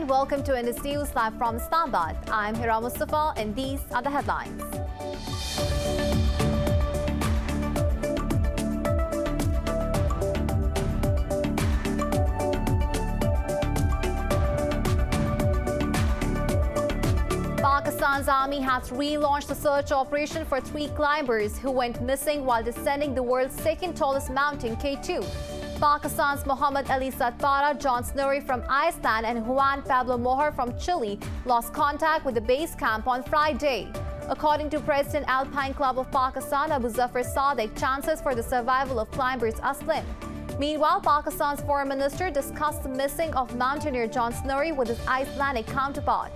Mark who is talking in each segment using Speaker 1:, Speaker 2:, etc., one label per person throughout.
Speaker 1: welcome to Indus News live from Islamabad. I'm Hira Mustafa and these are the headlines. Pakistan's army has relaunched the search operation for 3 climbers who went missing while descending the world's second tallest mountain, K2. Pakistan's Mohammed Ali Satpara, John Snurry from Iceland and Juan Pablo Moher from Chile lost contact with the base camp on Friday. According to President Alpine Club of Pakistan, Abu Zafar Sadiq, chances for the survival of climbers are slim. Meanwhile, Pakistan's Foreign Minister discussed the missing of mountaineer John Snurry with his Icelandic counterpart.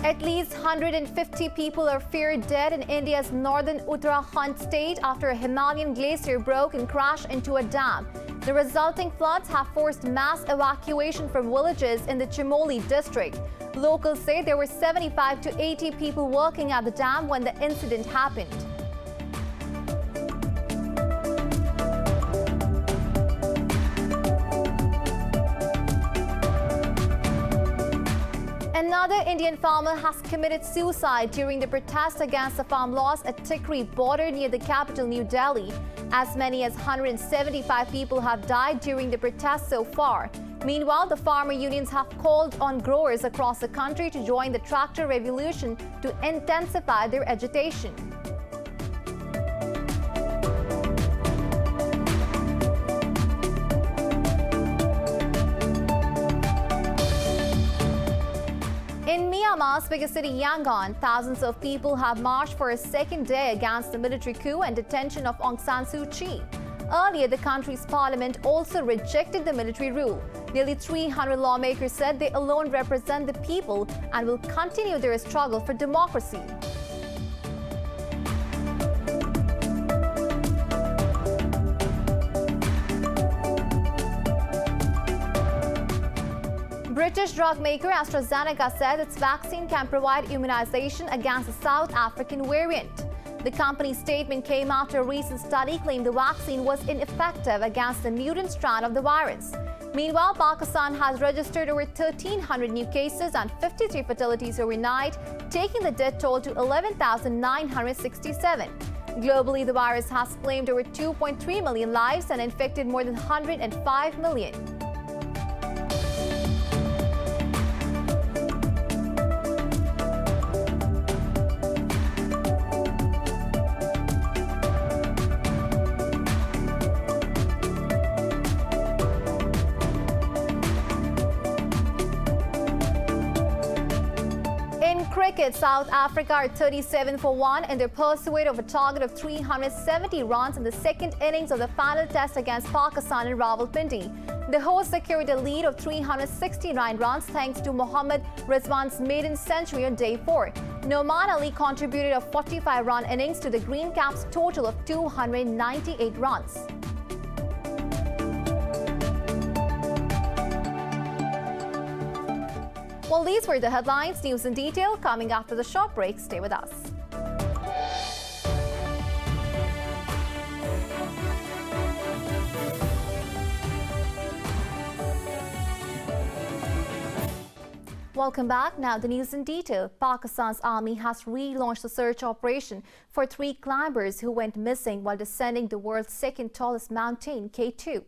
Speaker 1: At least 150 people are feared dead in India's northern Uttarakhand state after a Himalayan glacier broke and crashed into a dam. The resulting floods have forced mass evacuation from villages in the Chamoli district. Locals say there were 75 to 80 people working at the dam when the incident happened. Another Indian farmer has committed suicide during the protest against the farm laws at Tikri border near the capital, New Delhi. As many as 175 people have died during the protest so far. Meanwhile, the farmer unions have called on growers across the country to join the tractor revolution to intensify their agitation. In Myanmar's biggest city, Yangon, thousands of people have marched for a second day against the military coup and detention of Aung San Suu Kyi. Earlier, the country's parliament also rejected the military rule. Nearly 300 lawmakers said they alone represent the people and will continue their struggle for democracy. British drug maker AstraZeneca said its vaccine can provide immunization against the South African variant. The company's statement came after a recent study claimed the vaccine was ineffective against the mutant strand of the virus. Meanwhile, Pakistan has registered over 1,300 new cases and 53 fatalities overnight, taking the death toll to 11,967. Globally, the virus has claimed over 2.3 million lives and infected more than 105 million. Cricket, South Africa are 37 for 1 in their pursuit of a target of 370 runs in the second innings of the final test against Pakistan in Rawalpindi. The hosts secured a lead of 369 runs thanks to Mohammad Rizwan's maiden century on day 4. Noman Ali contributed a 45-run innings to the Green Caps' total of 298 runs. Well, these were the headlines. News in detail coming after the short break. Stay with us. Welcome back. Now the news in detail. Pakistan's army has relaunched the search operation for 3 climbers who went missing while descending the world's second tallest mountain, K2.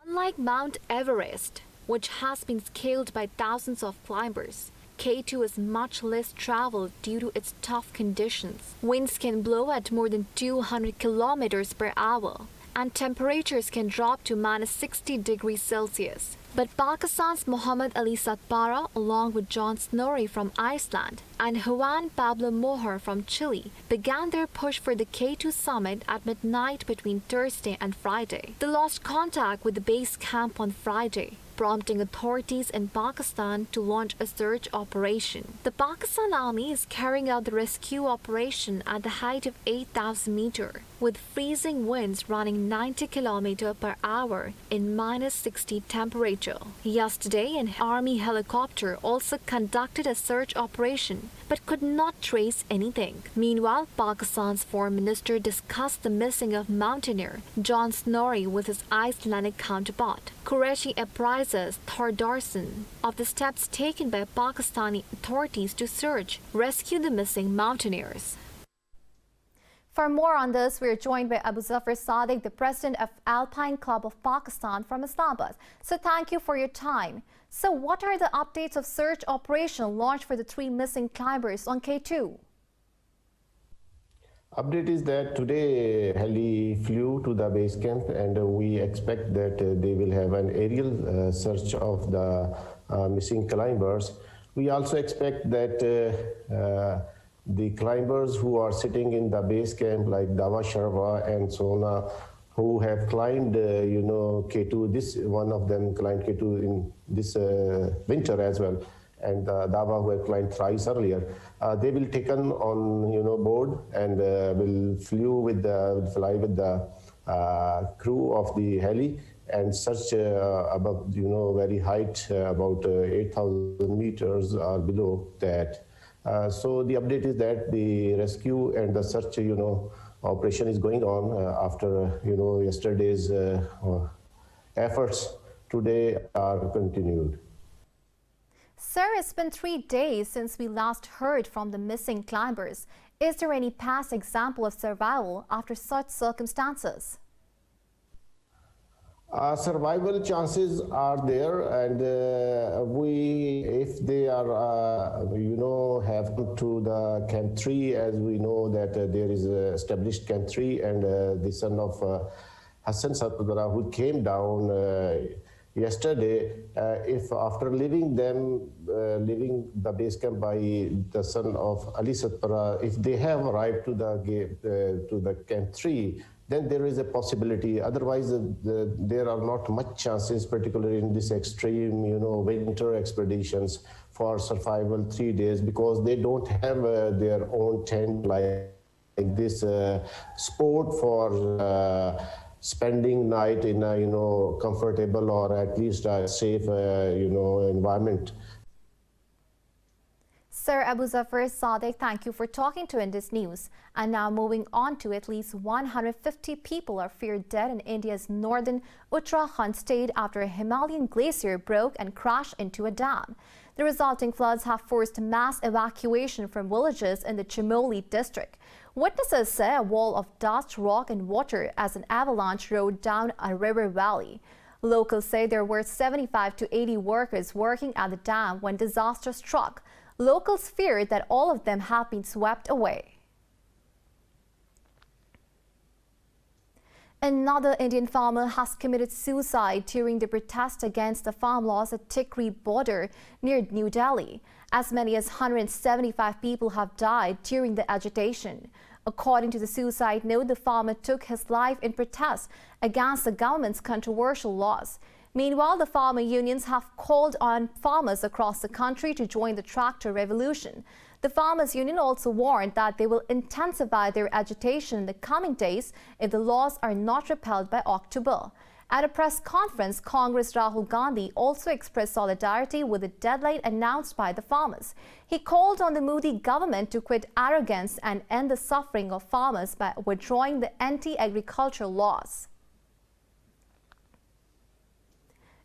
Speaker 1: Unlike Mount Everest, which has been scaled by thousands of climbers, K2 is much less traveled due to its tough conditions. Winds can blow at more than 200 kilometers per hour, and temperatures can drop to -60 degrees Celsius. But Pakistan's Mohammed Ali Satpara, along with John Snurry from Iceland and Juan Pablo Moher from Chile, began their push for the K2 summit at midnight between Thursday and Friday. They lost contact with the base camp on Friday. prompting authorities in Pakistan to launch a search operation. The Pakistan Army is carrying out the rescue operation at the height of 8,000 meters, with freezing winds running 90 km per hour in -60 temperature. Yesterday, an Army helicopter also conducted a search operation but could not trace anything. Meanwhile, Pakistan's Foreign Minister discussed the missing of mountaineer John Snorri with his Icelandic counterpart. Qureshi apprises Thordarson of the steps taken by Pakistani authorities to search, rescue the missing mountaineers. For more on this, we are joined by Abu Zafar Sadiq, the president of Alpine Club of Pakistan from Islamabad. So thank you for your time. So what are the updates of search operation launched for the 3 missing climbers on K2?
Speaker 2: Update is that today heli flew to the base camp, and we expect that they will have an aerial search of the missing climbers. We also expect that the climbers who are sitting in the base camp, like Dawa Sharwa and Sona, who have climbed, K2. This one of them climbed K2 in this winter as well, and Dawa, who have climbed thrice earlier. They will taken on, board and will fly with the crew of the heli and search above, very height, about 8,000 meters or below that. So the update is that the rescue and the search, operation is going on after, yesterday's efforts. Today are continued.
Speaker 1: Sir, it's been 3 days since we last heard from the missing climbers. Is there any past example of survival after such circumstances?
Speaker 2: Survival chances are there, and if they are, have come to the Camp 3, as we know that there is established Camp 3, and the son of Hassan Satudara, who came down yesterday, if after leaving the base camp by the son of Ali Satpara, if they have arrived to the Camp 3, then there is a possibility. Otherwise, there are not much chances, particularly in this extreme, winter expeditions, for survival 3 days, because they don't have their own tent like this sport for spending night in a, comfortable or at least a safe, environment.
Speaker 1: Sir Abu Zafar Sadiq, thank you for talking to Indus News. And now moving on to at least 150 people are feared dead in India's northern Uttarakhand state after a Himalayan glacier broke and crashed into a dam. The resulting floods have forced mass evacuation from villages in the Chamoli district. Witnesses say a wall of dust, rock and water as an avalanche rode down a river valley. Locals say there were 75 to 80 workers working at the dam when disaster struck. Locals feared that all of them have been swept away. Another Indian farmer has committed suicide during the protest against the farm laws at Tikri border near New Delhi. As many as 175 people have died during the agitation. According to the suicide note, the farmer took his life in protest against the government's controversial laws. Meanwhile, the farmer unions have called on farmers across the country to join the tractor revolution. The farmers union also warned that they will intensify their agitation in the coming days if the laws are not repealed by October. At a press conference, Congress Rahul Gandhi also expressed solidarity with the deadline announced by the farmers. He called on the Modi government to quit arrogance and end the suffering of farmers by withdrawing the anti-agricultural laws.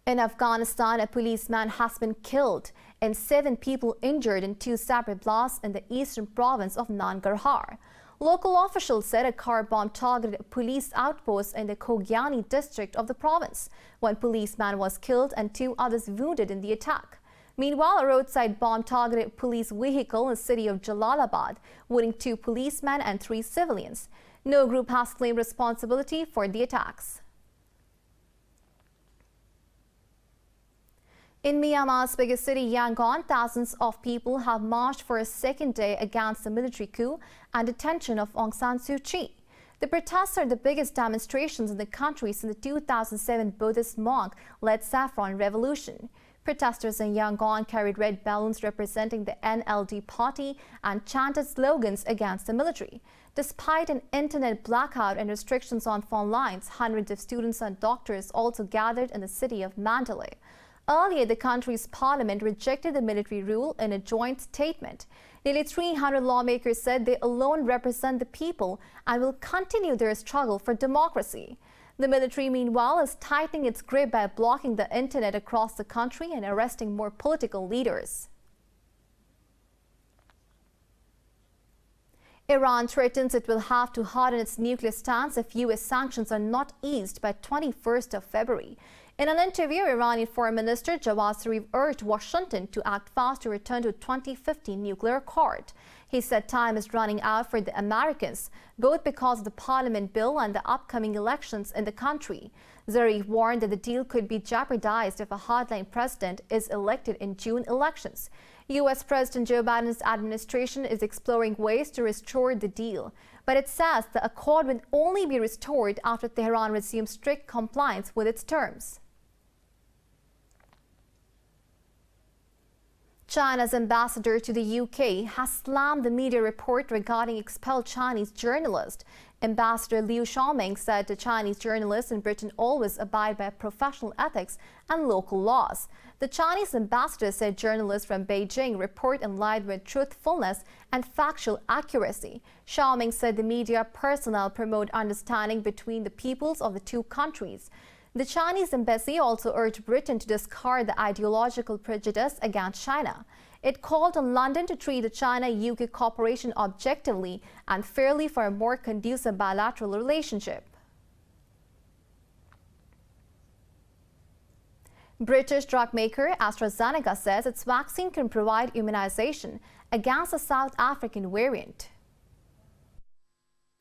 Speaker 1: In Afghanistan, a policeman has been killed and 7 people injured in 2 separate blasts in the eastern province of Nangarhar. Local officials said a car bomb targeted a police outpost in the Khogyani district of the province. 1 policeman was killed and 2 others wounded in the attack. Meanwhile, a roadside bomb targeted a police vehicle in the city of Jalalabad, wounding 2 policemen and 3 civilians. No group has claimed responsibility for the attacks. In Myanmar's biggest city, Yangon, thousands of people have marched for a second day against the military coup and detention of Aung San Suu Kyi. The protests are the biggest demonstrations in the country since the 2007 Buddhist monk-led Saffron Revolution. Protesters in Yangon carried red balloons representing the NLD party and chanted slogans against the military. Despite an internet blackout and restrictions on phone lines, hundreds of students and doctors also gathered in the city of Mandalay. Earlier, the country's parliament rejected the military rule in a joint statement. Nearly 300 lawmakers said they alone represent the people and will continue their struggle for democracy. The military, meanwhile, is tightening its grip by blocking the internet across the country and arresting more political leaders. Iran threatens it will have to harden its nuclear stance if U.S. sanctions are not eased by 21st of February. In an interview, Iranian Foreign Minister Jawad Zarif urged Washington to act fast to return to 2015 nuclear accord. He said time is running out for the Americans, both because of the parliament bill and the upcoming elections in the country. Zarif warned that the deal could be jeopardized if a hardline president is elected in June elections. U.S. President Joe Biden's administration is exploring ways to restore the deal, but it says the accord will only be restored after Tehran resumes strict compliance with its terms. China's ambassador to the UK has slammed the media report regarding expelled Chinese journalist. Ambassador Liu Xiaoming said the Chinese journalists in Britain always abide by professional ethics and local laws. The Chinese ambassador said journalists from Beijing report and lie with truthfulness and factual accuracy. Xiaoming said the media personnel promote understanding between the peoples of the two countries. The Chinese embassy also urged Britain to discard the ideological prejudice against China. It called on London to treat the China-UK cooperation objectively and fairly for a more conducive bilateral relationship. British drug maker AstraZeneca says its vaccine can provide immunization against the South African variant.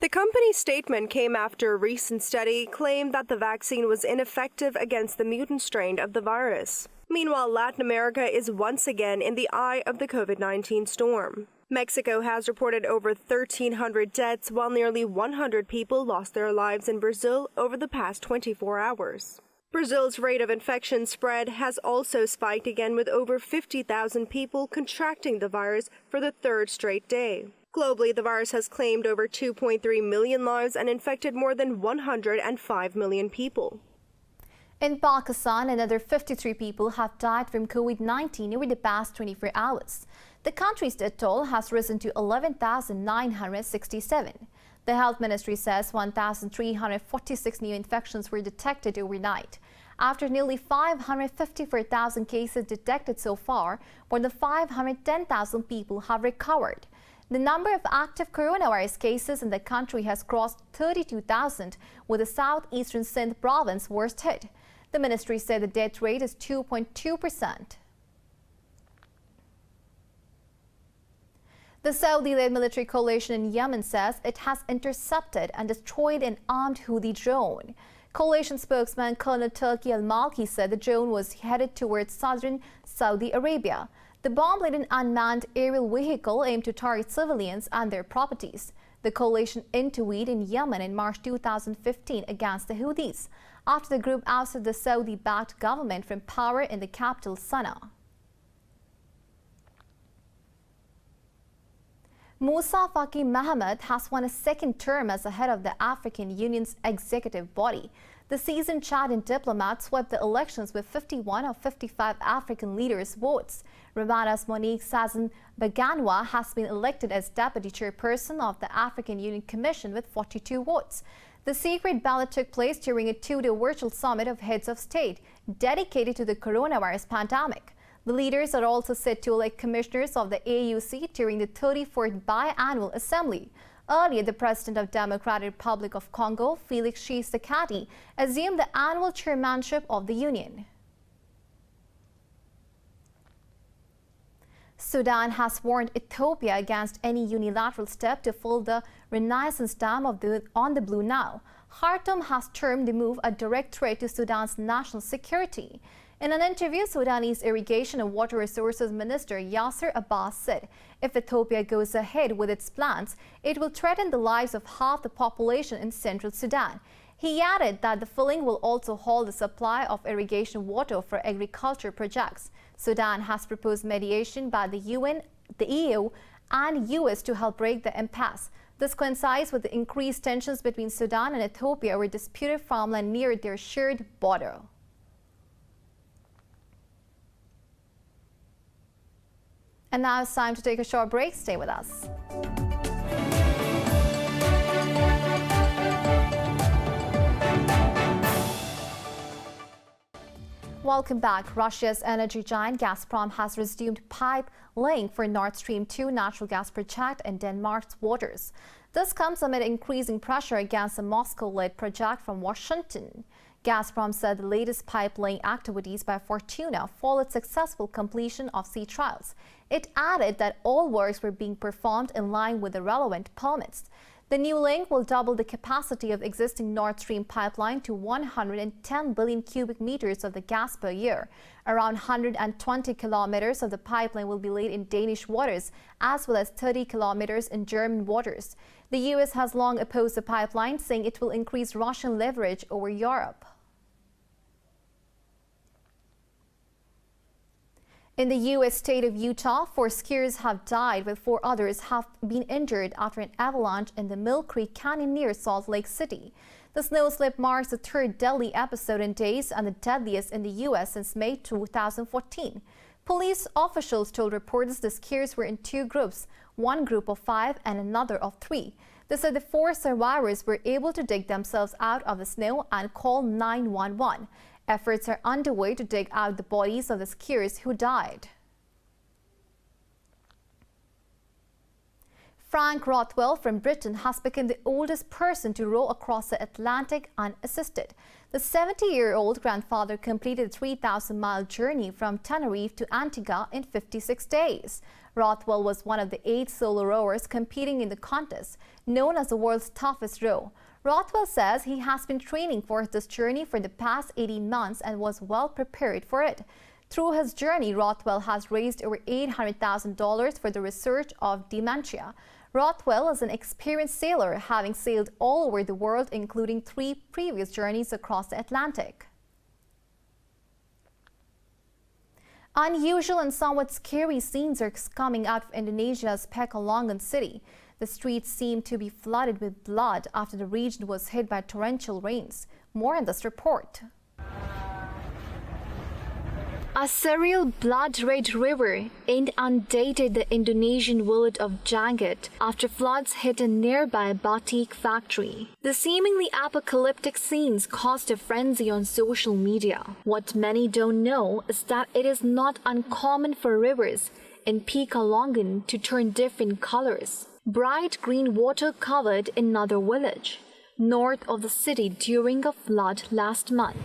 Speaker 3: The company's statement came after a recent study claimed that the vaccine was ineffective against the mutant strain of the virus. Meanwhile, Latin America is once again in the eye of the COVID-19 storm. Mexico has reported over 1,300 deaths, while nearly 100 people lost their lives in Brazil over the past 24 hours. Brazil's rate of infection spread has also spiked again, with over 50,000 people contracting the virus for the third straight day. Globally, the virus has claimed over 2.3 million lives and infected more than 105 million people.
Speaker 1: In Pakistan, another 53 people have died from COVID-19 over the past 24 hours. The country's death toll has risen to 11,967. The health ministry says 1,346 new infections were detected overnight. After nearly 554,000 cases detected so far, more than 510,000 people have recovered. The number of active coronavirus cases in the country has crossed 32,000, with the southeastern Sindh province worst hit. The ministry said the death rate is 2.2%. The Saudi-led military coalition in Yemen says it has intercepted and destroyed an armed Houthi drone. Coalition spokesman Colonel Turki al-Malki said the drone was headed towards southern Saudi Arabia. The bomb-laden unmanned aerial vehicle aimed to target civilians and their properties. The coalition intervened in Yemen in March 2015 against the Houthis, after the group ousted the Saudi-backed government from power in the capital, Sana'a. Musa Faki Mohammed has won a second term as the head of the African Union's executive body. The seasoned Chadian diplomat swept the elections with 51 of 55 African leaders' votes. Rwanda's Monique Sazin Baganwa has been elected as deputy chairperson of the African Union Commission with 42 votes. The secret ballot took place during a two-day virtual summit of heads of state dedicated to the coronavirus pandemic. The leaders are also set to elect commissioners of the AUC during the 34th biannual assembly. Earlier, the president of Democratic Republic of Congo, Felix Tshisekedi, assumed the annual chairmanship of the union. Sudan has warned Ethiopia against any unilateral step to fill the Renaissance Dam on the Blue Nile. Khartoum has termed the move a direct threat to Sudan's national security. In an interview, Sudanese Irrigation and Water Resources Minister Yasser Abbas said if Ethiopia goes ahead with its plans, it will threaten the lives of half the population in central Sudan. He added that the filling will also halt the supply of irrigation water for agriculture projects. Sudan has proposed mediation by the UN, the EU, and US to help break the impasse. This coincides with the increased tensions between Sudan and Ethiopia over disputed farmland near their shared border. And now it's time to take a short break. Stay with us. Welcome back. Russia's energy giant Gazprom has resumed pipe laying for Nord Stream 2 natural gas project in Denmark's waters. This comes amid increasing pressure against the Moscow-led project from Washington. Gazprom said the latest pipe-laying activities by Fortuna followed successful completion of sea trials. It added that all works were being performed in line with the relevant permits. The new link will double the capacity of existing Nord Stream pipeline to 110 billion cubic meters of the gas per year. Around 120 kilometers of the pipeline will be laid in Danish waters, as well as 30 kilometers in German waters. The U.S. has long opposed the pipeline, saying it will increase Russian leverage over Europe. In the U.S. state of Utah, 4 skiers have died, while 4 others have been injured after an avalanche in the Mill Creek Canyon near Salt Lake City. The snow slip marks the 3rd deadly episode in days and the deadliest in the U.S. since May 2014. Police officials told reporters the skiers were in 2 groups, one group of 5 and another of 3. They said the 4 survivors were able to dig themselves out of the snow and call 911. Efforts are underway to dig out the bodies of the skiers who died. Frank Rothwell from Britain has become the oldest person to row across the Atlantic unassisted. The 70-year-old grandfather completed a 3,000-mile journey from Tenerife to Antigua in 56 days. Rothwell was one of the 8 solo rowers competing in the contest, known as the world's toughest row. Rothwell says he has been training for this journey for the past 18 months and was well prepared for it. Through his journey, Rothwell has raised over $800,000 for the research of dementia. Rothwell is an experienced sailor, having sailed all over the world, including 3 previous journeys across the Atlantic. Unusual and somewhat scary scenes are coming out of Indonesia's Pekalongan city. The streets seem to be flooded with blood after the region was hit by torrential rains. More in this report. A surreal blood-red river inundated the Indonesian village of Jangat after floods hit a nearby batik factory. The seemingly apocalyptic scenes caused a frenzy on social media. What many don't know is that it is not uncommon for rivers in Pekalongan to turn different colors. Bright green water covered another village north of the city during a flood last month.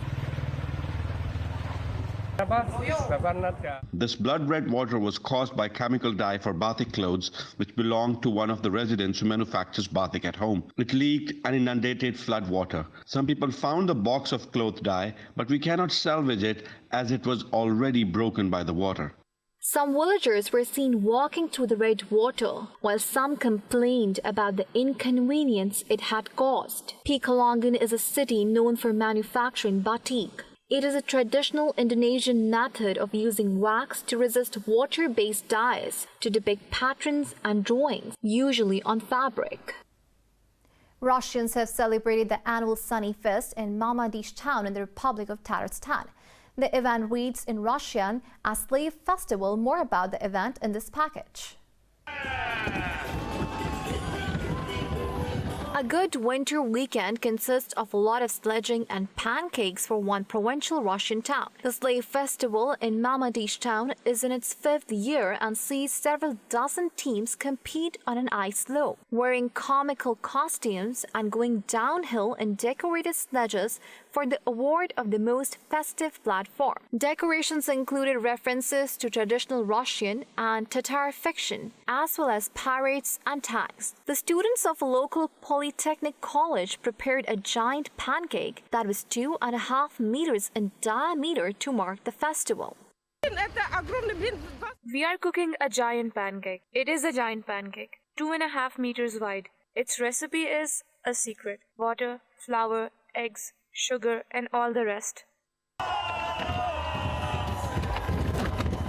Speaker 4: This blood-red water was caused by chemical dye for batik clothes, which belonged to one of the residents who manufactures batik at home. It leaked and inundated flood water. Some people found the box of cloth dye, but we cannot salvage it as it was already broken by the water.
Speaker 1: Some villagers were seen walking through the red water, while some complained about the inconvenience it had caused. Pekalongan is a city known for manufacturing batik. It is a traditional Indonesian method of using wax to resist water-based dyes to depict patterns and drawings, usually on fabric. Russians have celebrated the annual Sunny Fest in Mamadish town in the Republic of Tatarstan. The event reads in Russian as Slave Festival. More about the event in this package. A good winter weekend consists of a lot of sledging and pancakes for one provincial Russian town. The Slave Festival in Mamadish town is in its 5th year and sees several dozen teams compete on an ice slope, wearing comical costumes and going downhill in decorated sledges for the award of the most festive platform. Decorations included references to traditional Russian and Tatar fiction, as well as parades and tanks. The students of a local Polytechnic
Speaker 5: Polytechnic College prepared a giant pancake that was 2.5 meters in diameter to mark the festival.
Speaker 6: We are cooking a giant pancake. It is a giant pancake, 2.5 meters wide. Its recipe is a secret. Water, flour, eggs, sugar, and all the rest.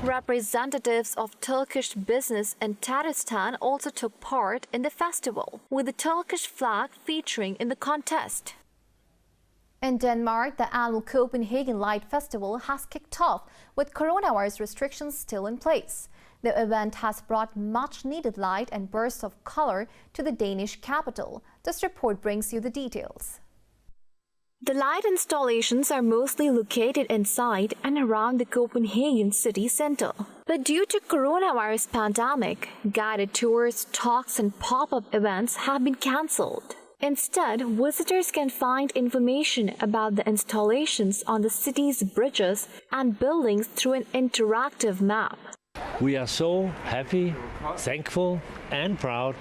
Speaker 5: Representatives of Turkish business in Tatarstan also took part in the festival, with the Turkish flag featuring in the contest.
Speaker 1: In Denmark, the annual Copenhagen Light Festival has kicked off with coronavirus restrictions still in place. The event has brought much-needed light and bursts of color to the Danish capital. This report brings you the details.
Speaker 5: The light installations are mostly located inside and around the Copenhagen city center. But due to coronavirus pandemic, guided tours, talks and pop-up events have been cancelled. Instead, visitors can find information about the installations on the city's bridges and buildings through an interactive map.
Speaker 7: We are so happy, thankful and proud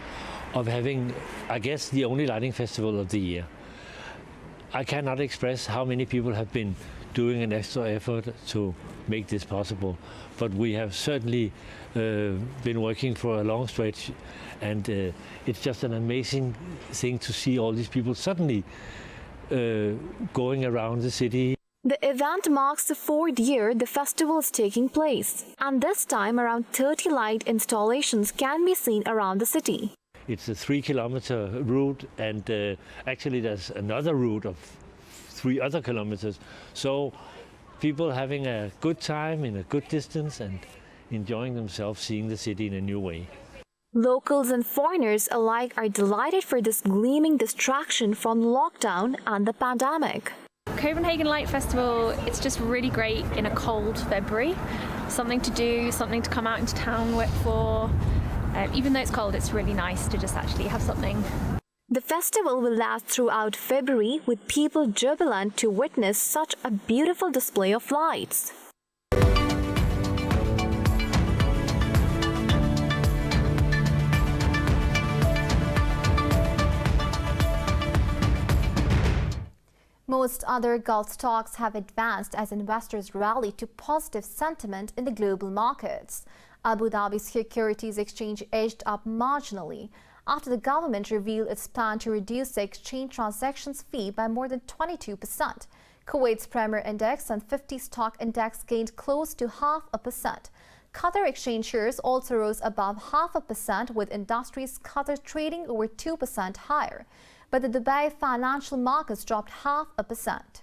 Speaker 7: of having, I guess, the only lighting festival of the year. I cannot express how many people have been doing an extra effort to make this possible, but we have certainly been working for a long stretch, and it's just an amazing thing to see all these people suddenly going around the city.
Speaker 5: The event marks the 4th year the festival is taking place, and this time around 30 light installations can be seen around the city.
Speaker 7: It's a 3-kilometer route, and actually there's another route of 3 other kilometers. So people having a good time in a good distance and enjoying themselves, seeing the city in a new way.
Speaker 5: Locals and foreigners alike are delighted for this gleaming distraction from lockdown and the pandemic.
Speaker 8: Copenhagen Light Festival, it's just really great in a cold February. Something to do, something to come out into town for. Even though it's cold, it's really nice to just actually have something.
Speaker 5: The festival will last throughout February, with people jubilant to witness such a beautiful display of lights.
Speaker 1: Most other Gulf stocks have advanced as investors rally to positive sentiment in the global markets. Abu Dhabi Securities Exchange edged up marginally after the government revealed its plan to reduce the exchange transactions fee by more than 22%. Kuwait's Premier Index and 50 stock index gained close to 0.5%. Qatar exchange shares also rose above 0.5%, with industries Qatar trading over 2% higher. But the Dubai financial markets dropped 0.5%.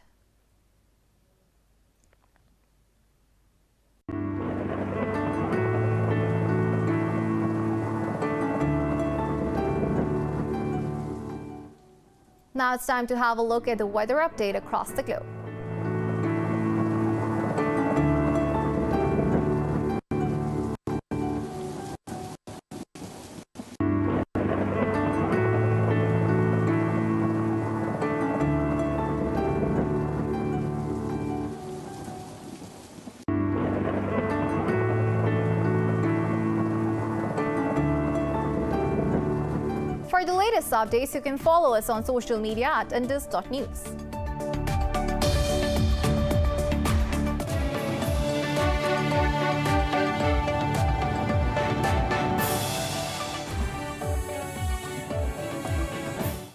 Speaker 1: Now it's time to have a look at the weather update across the globe. For the latest updates, you can follow us on social media at indus.news.